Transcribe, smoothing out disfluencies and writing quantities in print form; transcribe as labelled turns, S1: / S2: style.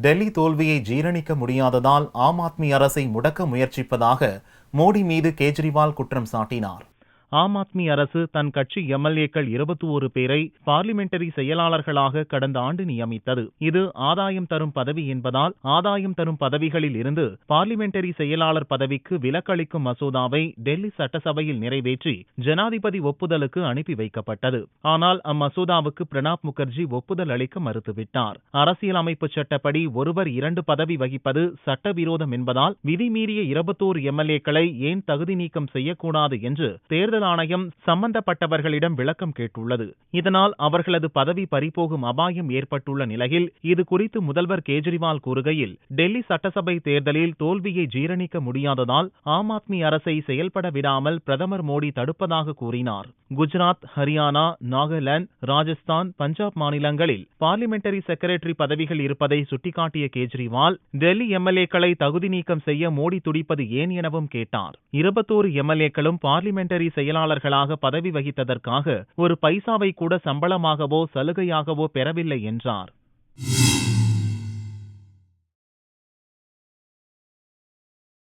S1: டெல்லி தோல்வியை ஜீரணிக்க முடியாததால் ஆம் ஆத்மி அரசை முடக்க முயற்சிப்பதாக மோடி மீது கேஜ்ரிவால் குற்றம் சாட்டினார்.
S2: ஆம் ஆத்மி அரசு தன் கட்சி எம்எல்ஏக்கள் 21 பேரை பார்லிமெண்டரி செயலாளர்களாக கடந்த ஆண்டு நியமித்தது. இது ஆதாயம் தரும் பதவி என்பதால் ஆதாயம் தரும் பதவிகளில் இருந்து பார்லிமெண்டரி செயலாளர் பதவிக்கு விலக்களிக்கும் மசோதாவை டெல்லி சட்டசபையில் நிறைவேற்றி ஜனாதிபதி ஒப்புதலுக்கு அனுப்பி வைக்கப்பட்டது. ஆனால் அம்மசோதாவுக்கு பிரணாப் முகர்ஜி ஒப்புதல் அளிக்க மறுத்துவிட்டார். அரசியலமைப்பு சட்டப்படி ஒருவர் 2 பதவி வகிப்பது சட்டவிரோதம் என்பதால் விதிமீறிய 21 எம்எல்ஏக்களை ஏன் தகுதி நீக்கம் செய்யக்கூடாது என்று தேர்தல் ஆணையம் சம்பந்தப்பட்டவர்களிடம் விளக்கம் கேட்டுள்ளது. இதனால் அவர்களது பதவி பறிபோகும் அபாயம் ஏற்பட்டுள்ள நிலையில் இது குறித்து முதல்வர் கேஜ்ரிவால் கூறுகையில், டெல்லி சட்டசபை தேர்தலில் தோல்வியை ஜீரணிக்க முடியாததால் ஆம் ஆத்மி அரசை செயல்பட விடாமல் பிரதமர் மோடி தடுப்பதாக கூறினார். குஜராத், ஹரியானா, நாகாலாந்து, ராஜஸ்தான், பஞ்சாப் மாநிலங்களில் பார்லிமெண்டரி செக்ரட்டரி பதவிகள் இருப்பதை சுட்டிக்காட்டிய கேஜ்ரிவால், டெல்லி எம்எல்ஏக்களை தகுதி நீக்கம் செய்ய மோடி துடிப்பது ஏன் எனவும் கேட்டார். 21 எம்எல்ஏக்களும் பார்லிமெண்டரி செயலாளர்களாக பதவி வகித்ததற்காக ஒரு பைசாவை கூட சம்பளமாகவோ சலுகையாகவோ பெறவில்லை என்றார்.